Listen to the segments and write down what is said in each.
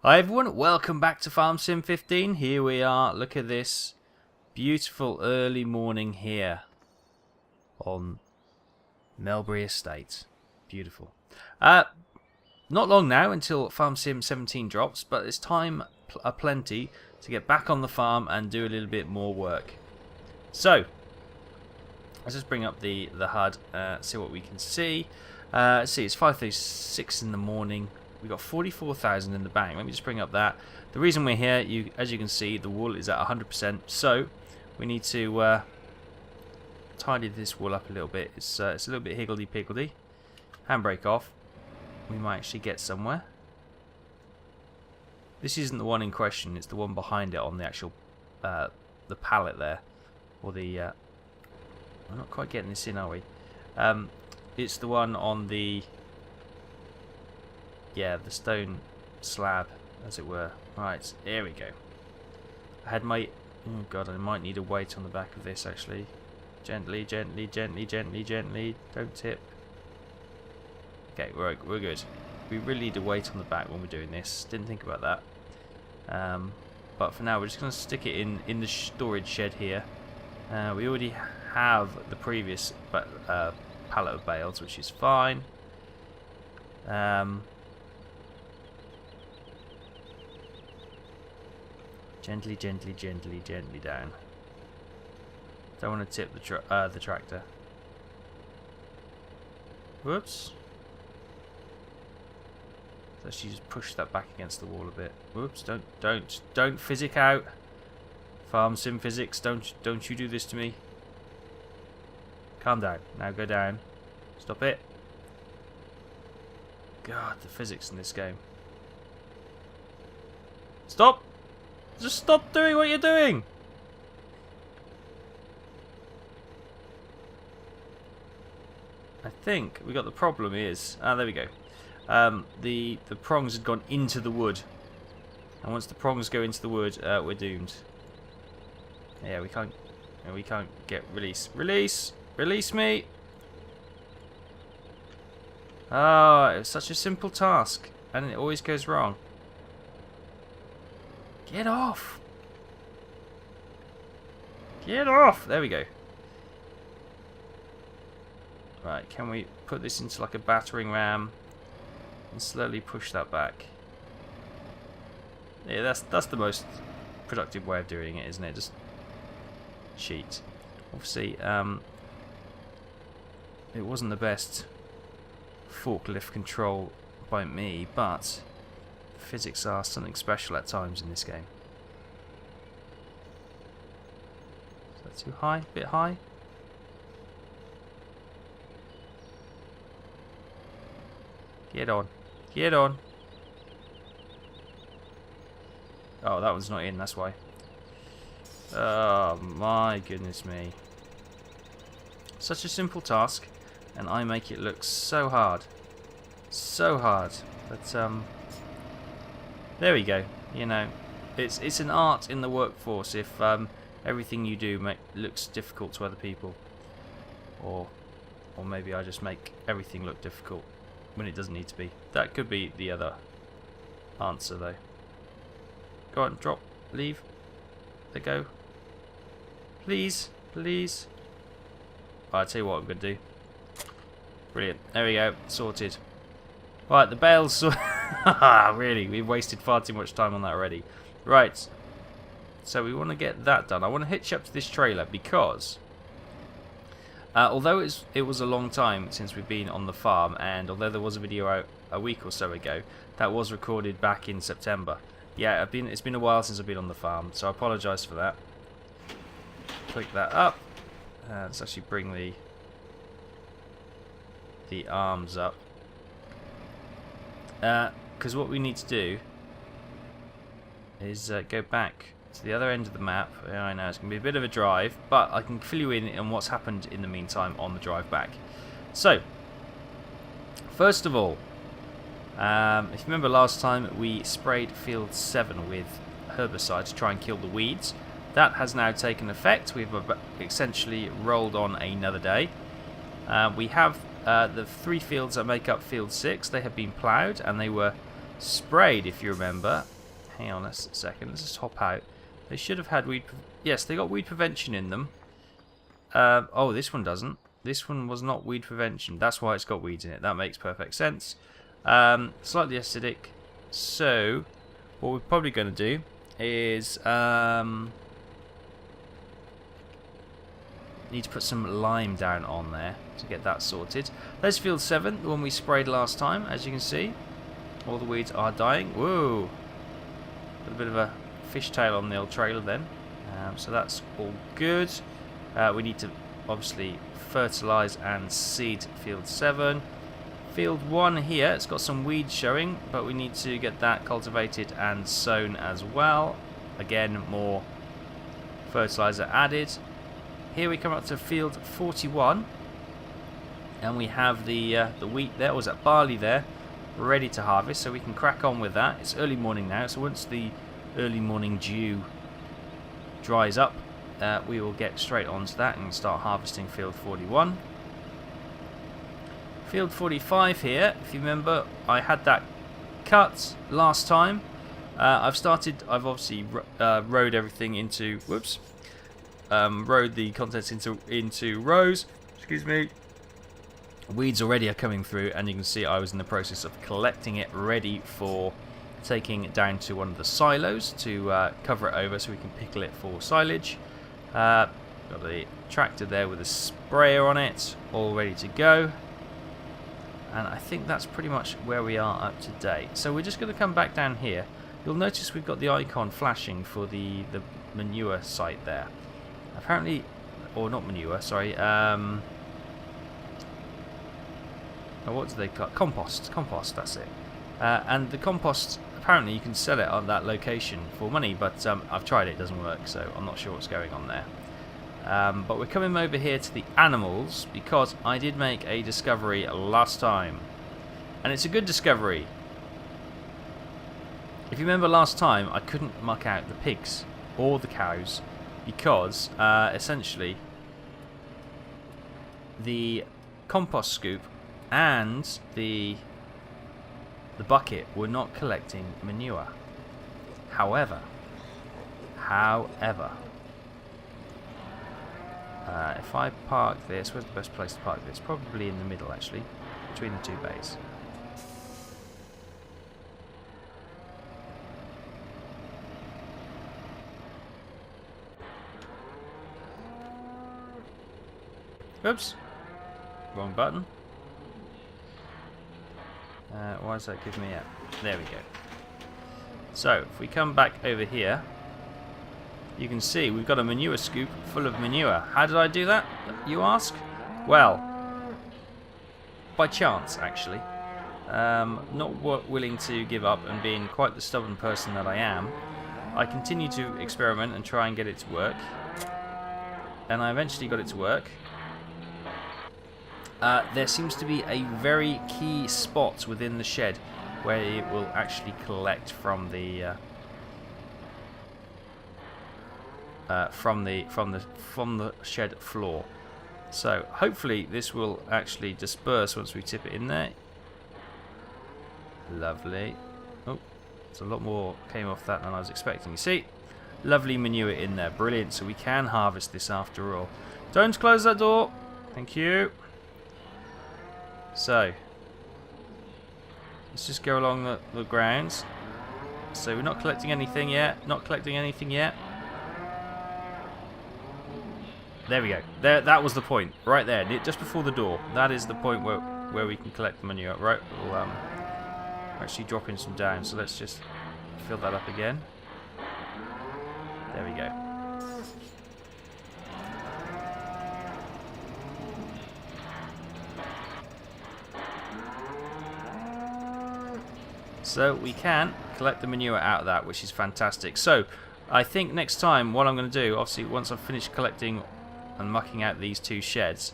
Hi everyone, welcome back to Farm Sim 15. Here we are. Look at this beautiful early morning here on Melbury Estate. Beautiful. Not long now until Farm Sim 17 drops, but it's time aplenty to get back on the farm and do a little bit more work. So, let's just bring up the HUD, see what we can see. Let's see, it's 5:36 in the morning. We've got 44,000 in the bank. Let me just bring up that. The reason we're here, as you can see, the wool is at 100%. So we need to tidy this wool up a little bit. It's a little bit higgledy-piggledy. Handbrake off. We might actually get somewhere. This isn't the one in question. It's the one behind it on the actual the pallet there, or the. We're not quite getting this in, are we? It's the one on the. Yeah, the stone slab, as it were. Right, here we go. I had my... Oh god, I might need a weight on the back of this, actually. Gently, gently, gently, gently, gently. Don't tip. Okay, we're good. We really need a weight on the back when we're doing this. Didn't think about that. But for now, we're just going to stick it in the storage shed here. We already have the previous pallet of bales, which is fine. Gently, gently, gently, gently down. Don't want to tip the tractor. Whoops. So she just push that back against the wall a bit. Whoops! Don't physic out. Farm sim physics. Don't you do this to me. Calm down. Now go down. Stop it. God, the physics in this game. Stop! Just stop doing what you're doing! I think we got the problem is... Ah, there we go. The prongs had gone into the wood. And once the prongs go into the wood, we're doomed. Yeah, we can't get release. Release! Release me! Oh, it was such a simple task. And it always goes wrong. Get off! Get off! There we go. Right, can we put this into like a battering ram and slowly push that back? Yeah, that's the most productive way of doing it, isn't it? Just cheat. Obviously, it wasn't the best forklift control by me, but physics are something special at times in this game. Is that too high? Bit high? Get on. Get on. Oh, that one's not in, that's why. Oh, my goodness me. Such a simple task, and I make it look so hard. So hard. But, there we go. You know, it's an art in the workforce if everything you do looks difficult to other people, or maybe I just make everything look difficult when it doesn't need to be. That could be the other answer, though. Go on, drop, leave, let go. Please, please. I'll tell you what I'm gonna do. Brilliant. There we go. Sorted. Right, the bales. Really, we've wasted far too much time on that already. Right, so we want to get that done. I want to hitch up to this trailer because although it was a long time since we've been on the farm, and although there was a video out a week or so ago, that was recorded back in September. Yeah, it's been a while since I've been on the farm, so I apologise for that. Click that up. Let's actually bring the arms up. Because what we need to do is go back to the other end of the map. Yeah, I know it's going to be a bit of a drive, but I can fill you in on what's happened in the meantime on the drive back. So, first of all, if you remember last time we sprayed field 7 with herbicide to try and kill the weeds. That has now taken effect. We've essentially rolled on another day. We have the 3 fields that make up field 6. They have been ploughed and they were sprayed, if you remember, hang on a second. Let's just hop out. They should have had weed... Yes, they got weed prevention in them. Oh, this one doesn't. This one was not weed prevention. That's why it's got weeds in it. That makes perfect sense. Slightly acidic. So, what we're probably going to do is... need to put some lime down on there to get that sorted. There's field 7, the one we sprayed last time, as you can see. All the weeds are dying. Whoa! Got a bit of a fishtail on the old trailer then. So that's all good. We need to obviously fertilise and seed field 7. Field 1 here, it's got some weeds showing, but we need to get that cultivated and sown as well. Again, more fertiliser added. Here we come up to field 41, and we have the wheat there, or was that barley there, ready to harvest, so we can crack on with that. It's early morning now, so once the early morning dew dries up, we will get straight onto that and start harvesting field 41. Field 45 here, if you remember, I had that cut last time. I've obviously rowed everything into, rowed the contents into rows. Excuse me. Weeds already are coming through, and you can see I was in the process of collecting it, ready for taking it down to one of the silos to cover it over so we can pickle it for silage. Got the tractor there with a sprayer on it, all ready to go. And I think that's pretty much where we are up to date. So we're just going to come back down here. You'll notice we've got the icon flashing for the manure site there. Apparently, or not manure, sorry. Oh, what do they call it? Compost. Compost, that's it. And the compost, apparently you can sell it on that location for money, but I've tried it, it doesn't work, so I'm not sure what's going on there. But we're coming over here to the animals, because I did make a discovery last time. And it's a good discovery. If you remember last time, I couldn't muck out the pigs or the cows, because essentially the compost scoop and the bucket were not collecting manure. However, if I park this, where's the best place to park this? Probably in the middle, actually, between the two bays. Oops, wrong button. Why does that give me a... There we go. So, if we come back over here, you can see we've got a manure scoop full of manure. How did I do that, you ask? Well, by chance, actually. Not willing to give up, and being quite the stubborn person that I am, I continue to experiment and try and get it to work. And I eventually got it to work. There seems to be a very key spot within the shed where it will actually collect from the shed floor. So hopefully this will actually disperse once we tip it in there. Lovely. Oh, there's a lot more came off that than I was expecting. You see, lovely manure in there. Brilliant. So we can harvest this after all. Don't close that door. Thank you. So, let's just go along the grounds. So we're not collecting anything yet. Not collecting anything yet. There we go. There, that was the point. Right there, just before the door. That is the point where we can collect the manure. Right, we'll actually dropping some down. So let's just fill that up again. There we go. So we can collect the manure out of that, which is fantastic. So I think next time what I'm going to do, obviously once I've finished collecting and mucking out these two sheds,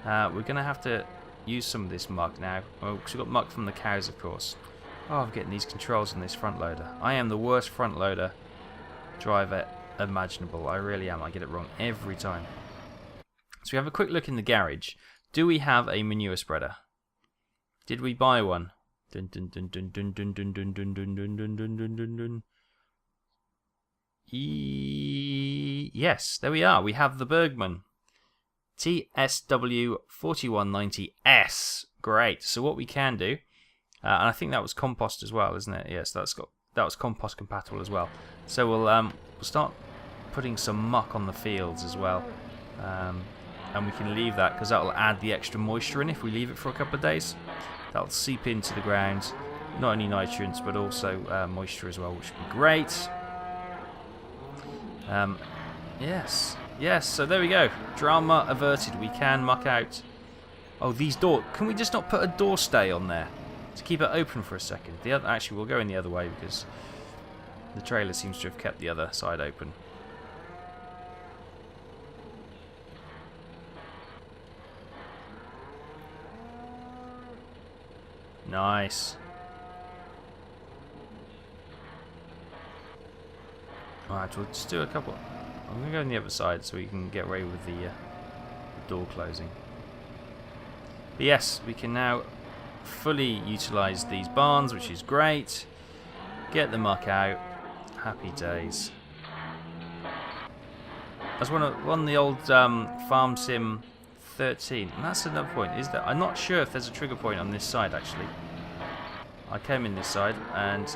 we're going to have to use some of this muck now. Oh, because we've got muck from the cows, of course. Oh, I'm getting these controls on this front loader. I am the worst front loader driver imaginable. I really am. I get it wrong every time. So we have a quick look in the garage. Do we have a manure spreader? Did we buy one? Dun, dun, dun, dun, dun, dun, dun, dun, dun, dun, dun, dun, dun, dun, dun. Yes, there we are. We have the Bergman TSW 4190S. Great. So what we can do, and I think that was compost as well, isn't it? Yes, that was compost compatible as well. So we'll start putting some muck on the fields as well, and we can leave that because that will add the extra moisture in if we leave it for a couple of days. That'll seep into the ground, not only nutrients but also moisture as well, which would be great. Yes, so there we go. Drama averted. We can muck out. Oh, these doors. Can we just not put a door stay on there to keep it open for a second? Actually, we'll go in the other way because the trailer seems to have kept the other side open. Nice. Alright, we'll just do a couple. I'm going to go on the other side so we can get away with the door closing. But yes, we can now fully utilise these barns, which is great. Get the muck out. Happy days. That's one of the old Farm Sim 13. And that's another point, is that I'm not sure if there's a trigger point on this side actually. I came in this side and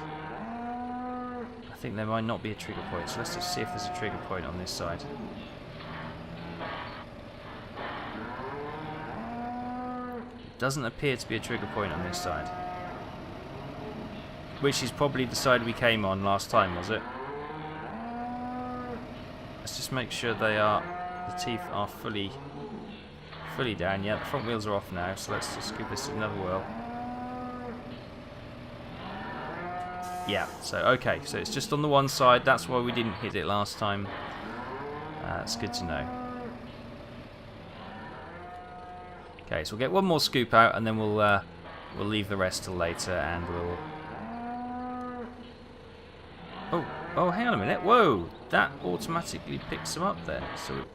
I think there might not be a trigger point, so let's just see if there's a trigger point on this side. It doesn't appear to be a trigger point on this side. Which is probably the side we came on last time, was it? Let's just make sure the teeth are fully down. Yeah, the front wheels are off now, so let's just give this another whirl. Yeah, so okay, so it's just on the one side. That's why we didn't hit it last time. That's good to know. Okay, so we'll get one more scoop out, and then we'll leave the rest till later, and we'll. Oh, hang on a minute. Whoa, that automatically picks them up there. So,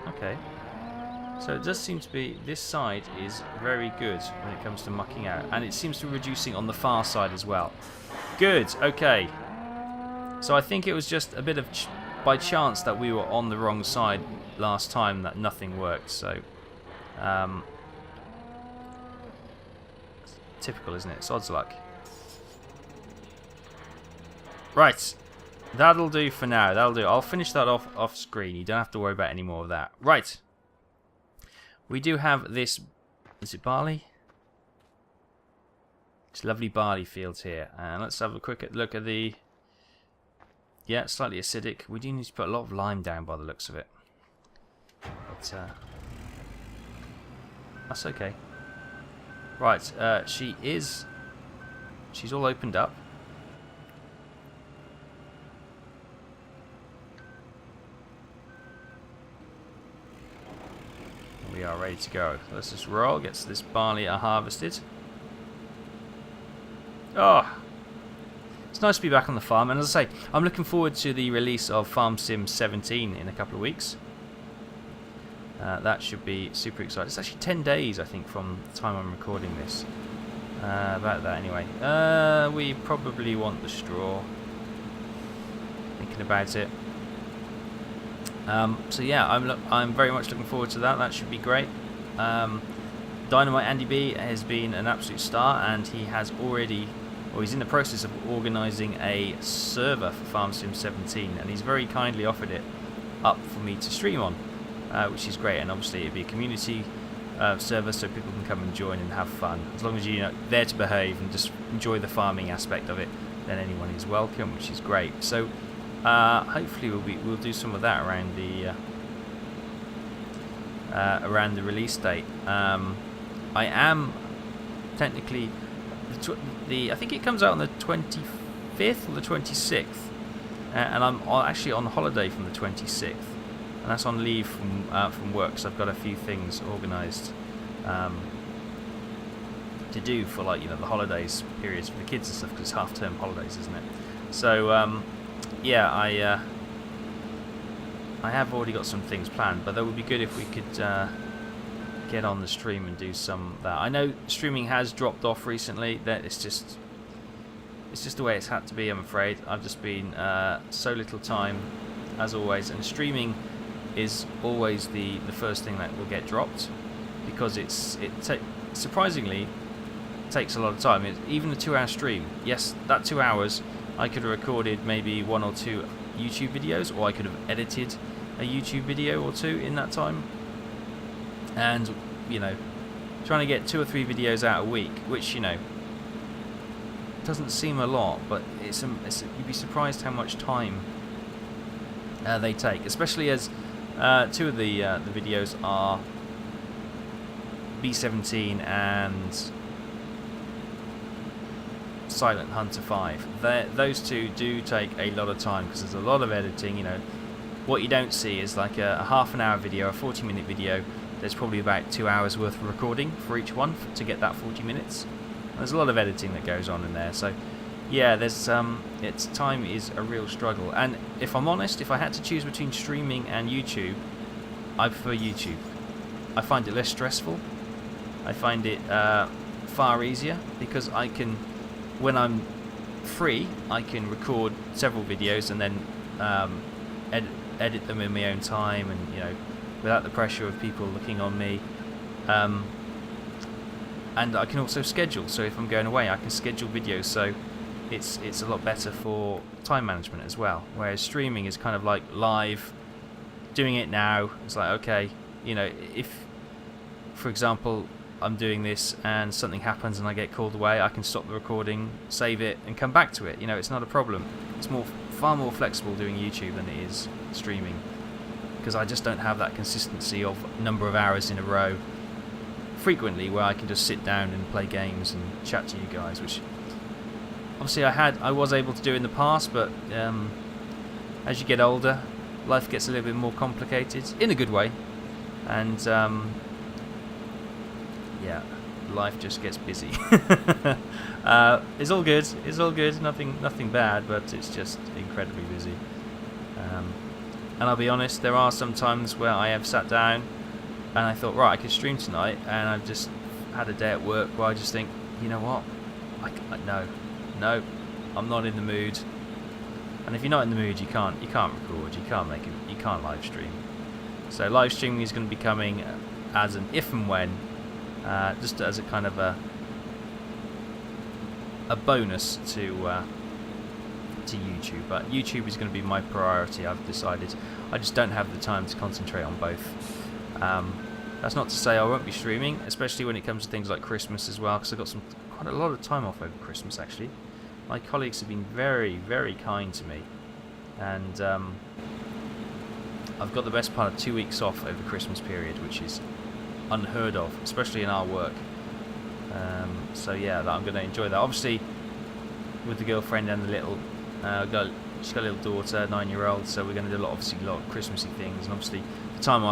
okay. So it does seem to be this side is very good when it comes to mucking out, and it seems to be reducing on the far side as well. Good. Okay. So I think it was just a bit of by chance that we were on the wrong side last time that nothing worked. So typical, isn't it? It's odds luck. Right. That'll do for now. That'll do. I'll finish that off screen. You don't have to worry about any more of that. Right. We do have this, is it barley? It's lovely barley fields here. And let's have a quick look at the, yeah, slightly acidic. We do need to put a lot of lime down by the looks of it. But, that's okay. Right, she's all opened up. We are ready to go. Let's just roll, get this barley harvested. Oh, it's nice to be back on the farm, and as I say, I'm looking forward to the release of Farm Sim 17 in a couple of weeks. That should be super exciting. It's actually 10 days, I think, from the time I'm recording this. About that, anyway. We probably want the straw. Thinking about it. So yeah, I'm very much looking forward to that. That should be great. Dynamite Andy B has been an absolute star, and he has already, or he's in the process of organising a server for Farm Sim 17, and he's very kindly offered it up for me to stream on, which is great. And obviously it'll be a community server, so people can come and join and have fun. As long as you're there to behave and just enjoy the farming aspect of it, then anyone is welcome, which is great. So. Hopefully we'll do some of that around the release date. I am technically I think it comes out on the 25th or the 26th, and I'm actually on holiday from the 26th, and that's on leave from work. So I've got a few things organised to do for, like, the holidays periods for the kids and stuff, because it's half-term holidays, isn't it? So. Yeah, I have already got some things planned, but that would be good if we could get on the stream and do some of that. I know streaming has dropped off recently. That it's just it's just the way it's had to be, I'm afraid. I've just been so little time, as always, and streaming is always the first thing that will get dropped, because it surprisingly takes a lot of time. Even a 2-hour stream, yes, that 2 hours I could have recorded maybe 1 or 2 YouTube videos, or I could have edited a YouTube video or 2 in that time, and you know, trying to get 2 or 3 videos out a week, which, you know, doesn't seem a lot, but you'd be surprised how much time they take, especially as 2 of the videos are B17 and Silent Hunter 5. Those 2 do take a lot of time, because there's a lot of editing. You know, what you don't see is like a half an hour video, a 40-minute video. There's probably about 2 hours worth of recording for each one to get that 40 minutes. And there's a lot of editing that goes on in there. So yeah, there's time is a real struggle. And if I'm honest, if I had to choose between streaming and YouTube, I prefer YouTube. I find it less stressful. I find it far easier, because I can, when I'm free, I can record several videos and then edit them in my own time, and you know, without the pressure of people looking on me. And I can also schedule. So if I'm going away, I can schedule videos. So it's a lot better for time management as well. Whereas streaming is kind of like live, doing it now. It's like, okay, you know, if, for example, I'm doing this and something happens and I get called away, I can stop the recording, save it, and come back to it. You know, it's not a problem. It's far more flexible doing YouTube than it is streaming, because I just don't have that consistency of number of hours in a row frequently where I can just sit down and play games and chat to you guys, which obviously I was able to do in the past, but as you get older, life gets a little bit more complicated in a good way, and yeah, life just gets busy. It's all good, nothing bad, but it's just incredibly busy. And I'll be honest, there are some times where I have sat down and I thought, right, I could stream tonight, and I've just had a day at work where I just think, you know what, no, I'm not in the mood. And if you're not in the mood, you can't record, you can't live stream. So live streaming is going to be coming as an if and when, just as a kind of a bonus to YouTube. But YouTube is going to be my priority. I've decided I just don't have the time to concentrate on both. That's not to say I won't be streaming, especially when it comes to things like Christmas as well, because I've got quite a lot of time off over Christmas actually. My colleagues have been very, very kind to me, and I've got the best part of 2 weeks off over the Christmas period, which is unheard of, especially in our work. So yeah, I'm going to enjoy that. Obviously, with the girlfriend and the little she's got a little daughter, 9-year-old, so we're going to do a lot of Christmassy things. And obviously, the time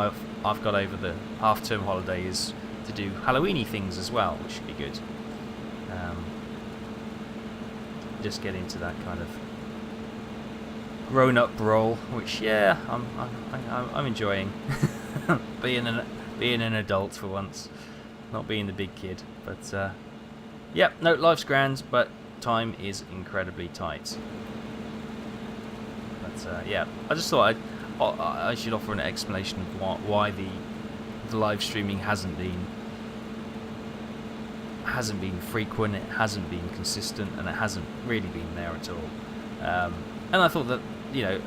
I've got over the half-term holiday is to do Halloweeny things as well, which should be good. Just get into that kind of grown-up role, which yeah, I'm enjoying. being an adult for once, not being the big kid. But yeah, no, life's grand, but time is incredibly tight. But yeah, I just thought I should offer an explanation of why the live streaming hasn't been frequent, it hasn't been consistent, and it hasn't really been there at all. And I thought that, you know,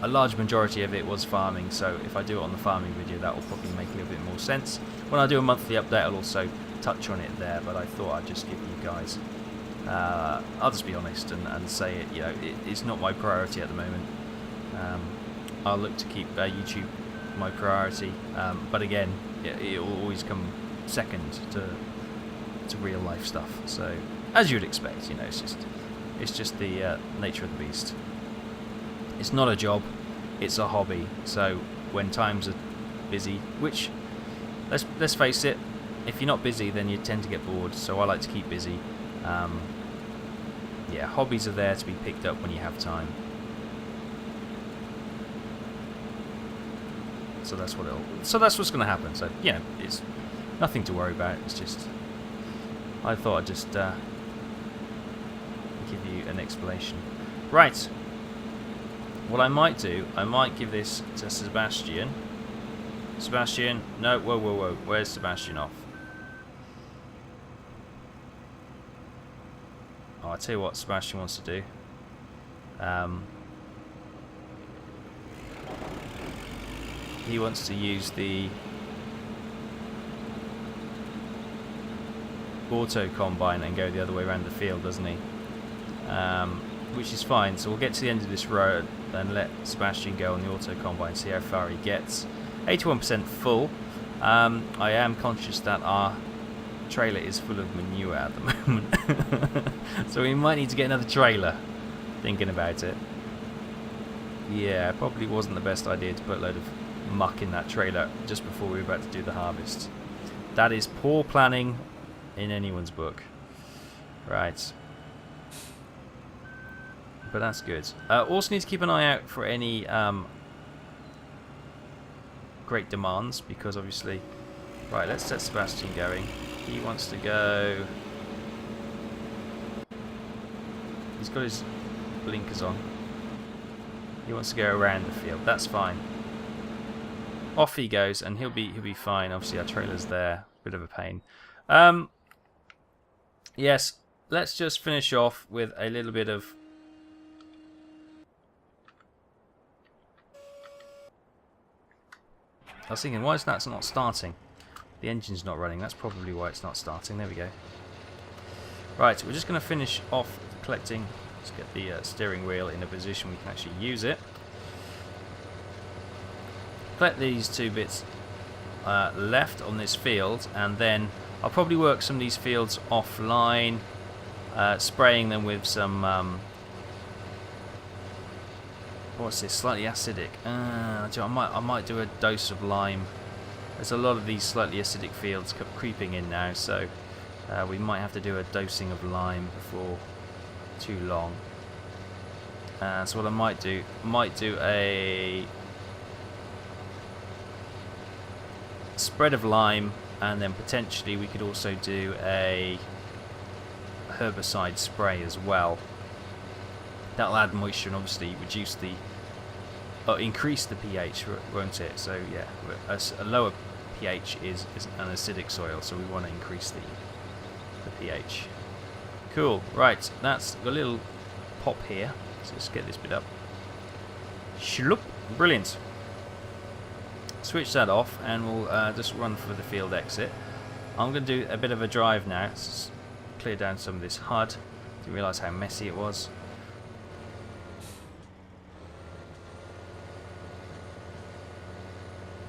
a large majority of it was farming, so if I do it on the farming video, that will probably make a little bit more sense. When I do a monthly update, I'll also touch on it there, but I thought I'd just give you guys, I'll just be honest and say it, you know, it's not my priority at the moment. I'll look to keep YouTube my priority, but again, it will always come second to real life stuff. So as you'd expect, you know, it's just the nature of the beast. It's not a job, it's a hobby. So when times are busy, which let's face it, if you're not busy, then you tend to get bored. So I like to keep busy. Yeah, hobbies are there to be picked up when you have time. So that's what's going to happen. So yeah, it's nothing to worry about. It's just I thought I'd just give you an explanation. Right. What I might do, I might give this to Sebastian. Sebastian, no, whoa, whoa, whoa. Where's Sebastian off? Oh, I'll tell you what Sebastian wants to do. He wants to use the auto combine and go the other way around the field, doesn't he? Which is fine. So we'll get to the end of this road and let Sebastian go on the auto combine, see how far he gets. 81% full. I am conscious that our trailer is full of manure at the moment, so we might need to get another trailer. Thinking about it, yeah, probably wasn't the best idea to put a load of muck in that trailer just before we were about to do the harvest. That is poor planning in anyone's book. Right. But that's good. Also need to keep an eye out for any great demands, because obviously... Right, let's set Sebastian going. He wants to go... He's got his blinkers on. He wants to go around the field. That's fine. Off he goes, and he'll be fine. Obviously, our trailer's there. Bit of a pain. Yes, let's just finish off with a little bit of... I was thinking, why is that not starting? The engine's not running. That's probably why it's not starting. There we go. Right, we're just going to finish off collecting. Let's get the steering wheel in a position we can actually use it. Collect these two bits left on this field, and then I'll probably work some of these fields offline, spraying them with some... what's this? Slightly acidic. I might do a dose of lime. There's a lot of these slightly acidic fields creeping in now, so we might have to do a dosing of lime before too long. So what I might do a spread of lime, and then potentially we could also do a herbicide spray as well. That'll add moisture and obviously reduce the increase the pH, won't it? So yeah, a lower pH is an acidic soil, so we want to increase the pH. Cool. Right, that's got a little pop here. So let's get this bit up. Shloop. Brilliant. Switch that off, and we'll just run for the field exit. I'm going to do a bit of a drive now. Let's clear down some of this HUD. Didn't realise how messy it was.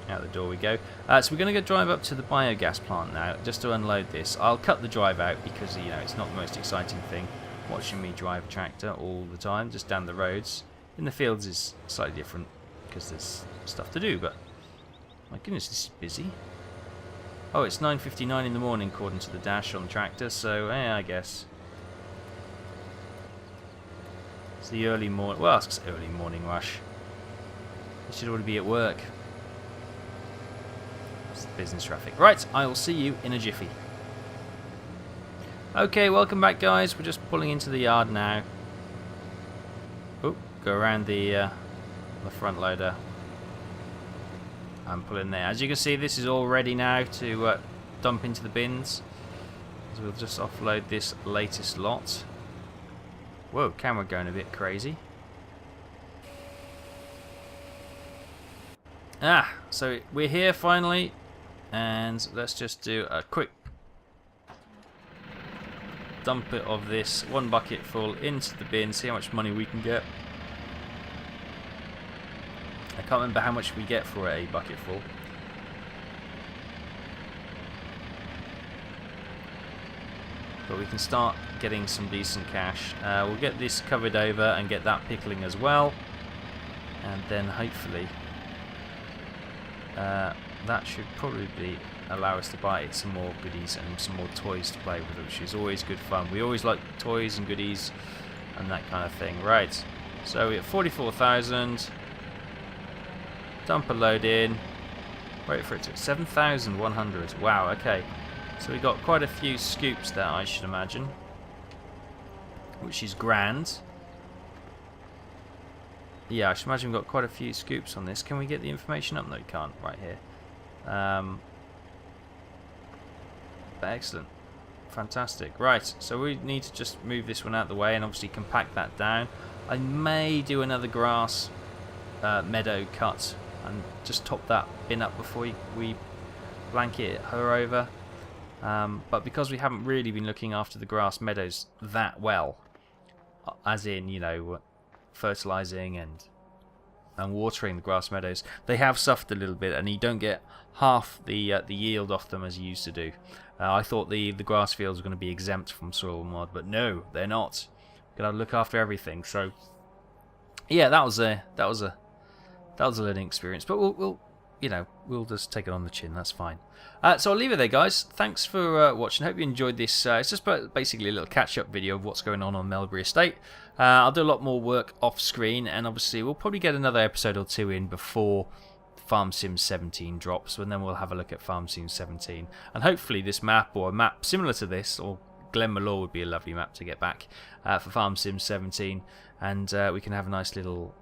Out the door we go. So we're going to go drive up to the biogas plant now, just to unload this. I'll cut the drive out because, you know, it's not the most exciting thing watching me drive a tractor all the time, just down the roads. In the fields is slightly different because there's stuff to do, but my goodness, this is busy. Oh, it's 9:59 in the morning according to the dash on the tractor, so yeah, I guess. It's the early morning, well, it's early morning rush. You should already be at work. It's business traffic. Right, I will see you in a jiffy. Okay, welcome back, guys. We're just pulling into the yard now. Oh, go around the front loader. And pull in there. As you can see, this is all ready now to dump into the bins. So we'll just offload this latest lot. Whoa, camera going a bit crazy. So we're here finally, and let's just do a quick dump it of this one bucket full into the bin, see how much money we can get. I can't remember how much we get for a bucket full. But we can start getting some decent cash. We'll get this covered over and get that pickling as well. And then hopefully that should probably allow us to buy some more goodies and some more toys to play with, which is always good fun. We always like toys and goodies and that kind of thing. Right, so we're at 44,000. Dump a load in. Wait for it to 7,100. Wow, okay. So we got quite a few scoops there, I should imagine. which is grand. Yeah, I should imagine we've got quite a few scoops on this. Can we get the information up? No, you can't. Right here. Excellent. Fantastic. Right, so we need to just move this one out of the way and obviously compact that down. I may do another grass meadow cut and just top that bin up before we blanket her over. But because we haven't really been looking after the grass meadows that well, as in, you know, fertilizing and watering the grass meadows, they have suffered a little bit, and you don't get half the yield off them as you used to do. I thought the grass fields were going to be exempt from soil mod, but no, they're not. Got to look after everything. So yeah, that was a learning experience, but we'll just take it on the chin. That's fine. So I'll leave it there, guys. Thanks for watching. Hope you enjoyed this. It's just basically a little catch-up video of what's going on Melbury Estate. I'll do a lot more work off screen, and obviously we'll probably get another episode or two in before Farm Sim 17 drops, and then we'll have a look at Farm Sim 17. And hopefully this map, or a map similar to this, or Glenmalure would be a lovely map to get back for Farm Sim 17, and we can have a nice little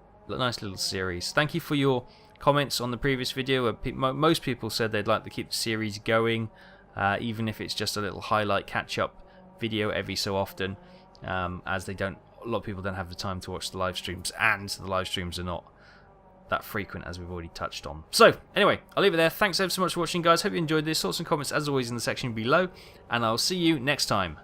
series. Thank you for your comments on the previous video. Most people said they'd like to keep the series going, even if it's just a little highlight catch-up video every so often, as a lot of people don't have the time to watch the live streams, and the live streams are not that frequent, as we've already touched on. So anyway, I'll leave it there. Thanks ever so much for watching, guys. Hope you enjoyed this. Thoughts and comments as always in the section below, and I'll see you next time.